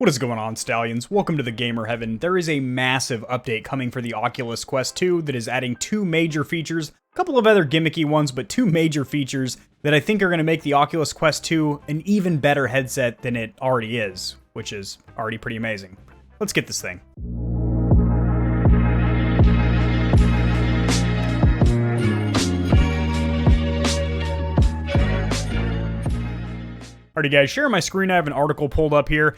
What is going on, Stallions? Welcome to the Gamer Heaven. There is a massive update coming for the Oculus Quest 2 that is adding two major features, a couple of other gimmicky ones, but two major features that I think are going to make the Oculus Quest 2 an even better headset than it already is, which is already pretty amazing. Let's get this thing. Alrighty guys, share my screen. I have an article pulled up here.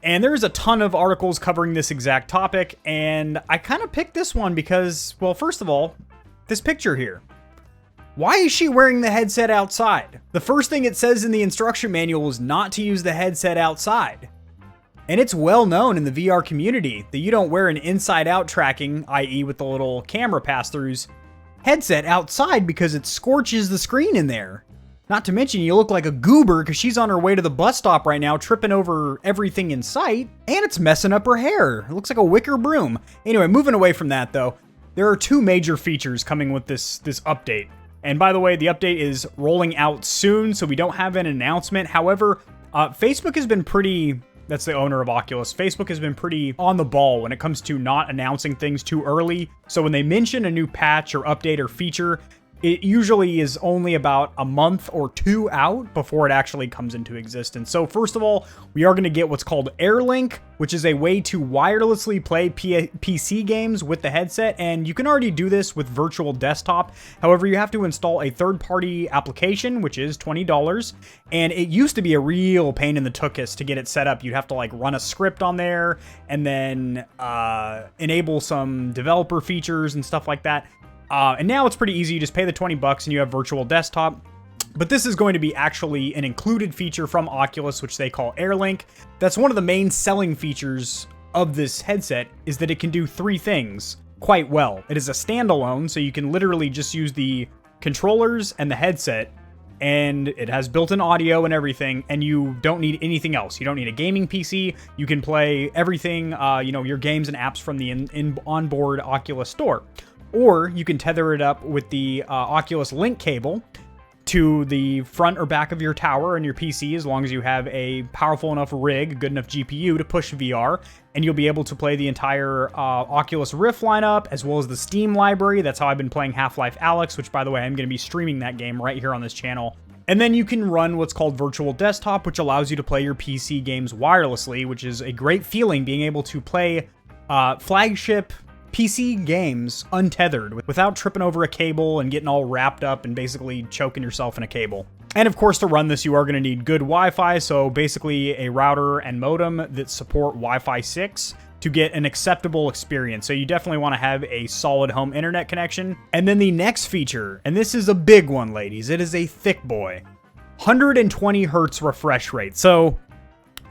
And there's a ton of articles covering this exact topic, and I kind of picked this one because, well, first of all, this picture here. Why is she wearing the headset outside? The first thing it says in the instruction manual is not to use the headset outside. And it's well known in the VR community that you don't wear an inside-out tracking, i.e. with the little camera pass-throughs, headset outside because it scorches the screen in there. Not to mention, you look like a goober because she's on her way to the bus stop right now, tripping over everything in sight, and it's messing up her hair. It looks like a wicker broom. Anyway, moving away from that, though, there are two major features coming with this update. And by the way, the update is rolling out soon, so we don't have an announcement. However, Facebook has been pretty... That's the owner of Oculus. Facebook has been pretty on the ball when it comes to not announcing things too early. So when they mention a new patch or update or feature, it usually is only about a month or two out before it actually comes into existence. So first of all, we are going to get what's called Airlink, which is a way to wirelessly play PC games with the headset. And you can already do this with virtual desktop. However, you have to install a third-party application, which is $20. And it used to be a real pain in the tuchus to get it set up. You'd have to like run a script on there and then enable some developer features and stuff like that. And now it's pretty easy. You just pay the $20 and you have virtual desktop. But this is going to be actually an included feature from Oculus, which they call Airlink. That's one of the main selling features of this headset, is that it can do three things quite well. It is a standalone, so you can literally just use the controllers and the headset, and it has built-in audio and everything, and you don't need anything else. You don't need a gaming PC. You can play everything, your games and apps from the onboard Oculus store. Or you can tether it up with the Oculus Link cable to the front or back of your tower and your PC, as long as you have a powerful enough rig, good enough GPU to push VR, and you'll be able to play the entire Oculus Rift lineup, as well as the Steam library. That's how I've been playing Half-Life Alyx, which, by the way, I'm going to be streaming that game right here on this channel. And then you can run what's called virtual desktop, which allows you to play your PC games wirelessly, which is a great feeling, being able to play flagship PC games untethered without tripping over a cable and getting all wrapped up and basically choking yourself in a cable. And of course, to run this, you are going to need good Wi-Fi, so basically a router and modem that support Wi-Fi 6 to get an acceptable experience. So you definitely want to have a solid home internet connection. And then the next feature, and this is a big one, ladies, it is a thick boy. 120 hertz refresh rate. So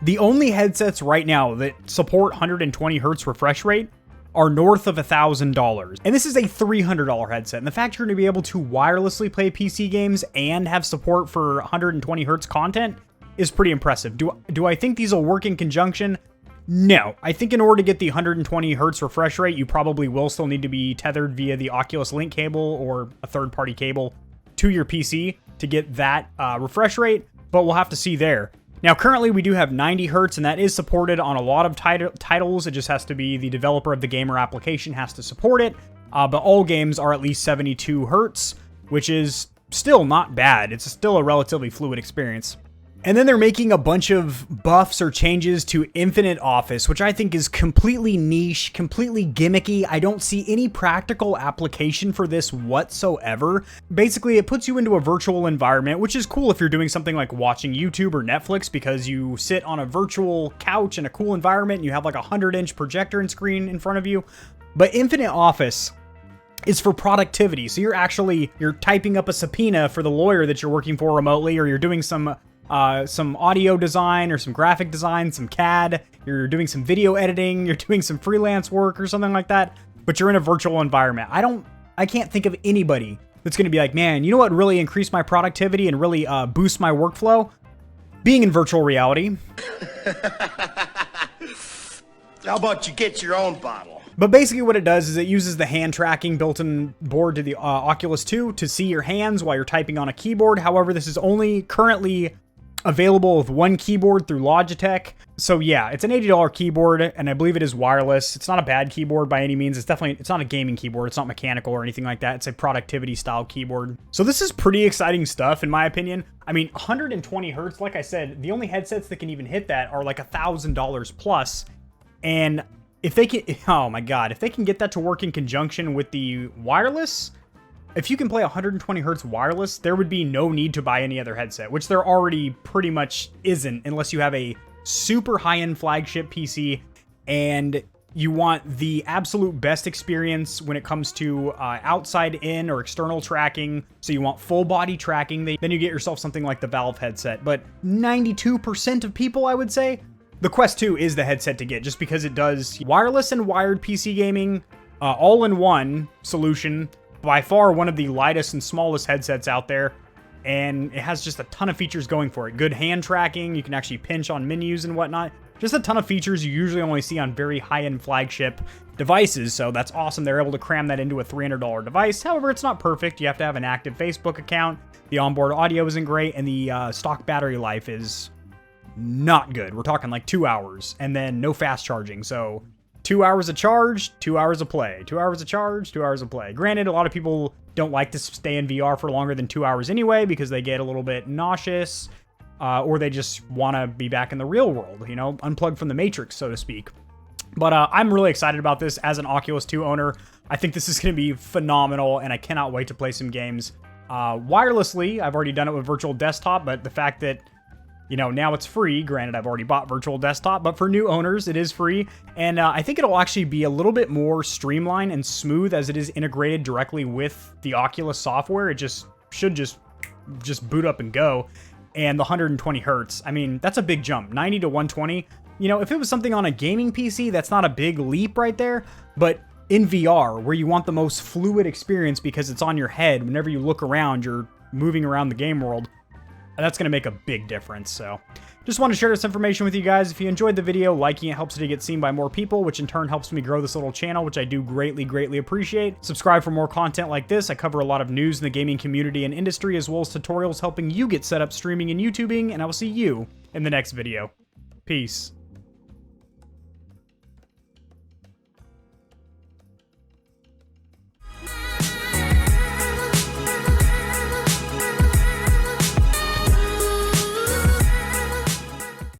the only headsets right now that support 120 hertz refresh rate are north of $1,000. And this is a $300 headset. And the fact you're going to be able to wirelessly play PC games and have support for 120 hertz content is pretty impressive. Do I think these will work in conjunction? No. I think in order to get the 120 hertz refresh rate, you probably will still need to be tethered via the Oculus Link cable or a third-party cable to your PC to get that refresh rate, but we'll have to see there. Now, currently, we do have 90 hertz, and that is supported on a lot of titles. It just has to be the developer of the gamer application has to support it. But all games are at least 72 hertz, which is still not bad. It's still a relatively fluid experience. And then they're making a bunch of buffs or changes to Infinite Office, which I think is completely niche, completely gimmicky. I don't see any practical application for this whatsoever. Basically, it puts you into a virtual environment, which is cool if you're doing something like watching YouTube or Netflix, because you sit on a virtual couch in a cool environment and you have like a 100-inch projector and screen in front of you. But Infinite Office is for productivity. So you're typing up a subpoena for the lawyer that you're working for remotely, or you're doing some audio design or some graphic design, some CAD, you're doing some video editing, you're doing some freelance work or something like that, but you're in a virtual environment. I can't think of anybody that's going to be like, man, you know what really increased my productivity and really boost my workflow? Being in virtual reality. How about you get your own bottle? But basically what it does is it uses the hand tracking built-in board to the Oculus 2 to see your hands while you're typing on a keyboard. However, this is only currently Available with one keyboard through Logitech. So yeah, it's an $80 keyboard, and I believe it is wireless. It's not a bad keyboard by any means. It's not a gaming keyboard. It's not mechanical or anything like that. It's a productivity style keyboard. So this is pretty exciting stuff in my opinion. I mean, 120 hertz, like I said, the only headsets that can even hit that are like $1,000 plus. And if they can, oh my God, if they can get that to work in conjunction with the wireless, if you can play 120 hertz wireless, there would be no need to buy any other headset, which there already pretty much isn't unless you have a super high-end flagship PC and you want the absolute best experience when it comes to outside in or external tracking. So you want full body tracking, then you get yourself something like the Valve headset. But 92% of people, I would say, the Quest 2 is the headset to get just because it does wireless and wired PC gaming, all-in-one solution. By far one of the lightest and smallest headsets out there, and it has just a ton of features going for it. Good hand tracking, you can actually pinch on menus and whatnot. Just a ton of features you usually only see on very high-end flagship devices, so that's awesome. They're able to cram that into a $300 device. However, it's not perfect. You have to have an active Facebook account, the onboard audio isn't great, and the stock battery life is not good. We're talking like 2 hours, and then no fast charging, so 2 hours of charge, 2 hours of play. 2 hours of charge, 2 hours of play. Granted, a lot of people don't like to stay in VR for longer than 2 hours anyway because they get a little bit nauseous or they just want to be back in the real world, you know, unplugged from the Matrix, so to speak. But I'm really excited about this as an Oculus 2 owner. I think this is going to be phenomenal, and I cannot wait to play some games. Wirelessly, I've already done it with Virtual Desktop, but the fact that now it's free. Granted, I've already bought Virtual Desktop, but for new owners, it is free. And I think it'll actually be a little bit more streamlined and smooth as it is integrated directly with the Oculus software. It just should just boot up and go. And the 120 hertz, I mean, that's a big jump. 90 to 120. If it was something on a gaming PC, that's not a big leap right there. But in VR, where you want the most fluid experience because it's on your head, whenever you look around, you're moving around the game world. That's going to make a big difference. So just want to share this information with you guys. If you enjoyed the video, liking it helps it to get seen by more people, which in turn helps me grow this little channel, which I do greatly, greatly appreciate. Subscribe for more content like this. I cover a lot of news in the gaming community and industry, as well as tutorials helping you get set up streaming and YouTubing, and I will see you in the next video. Peace.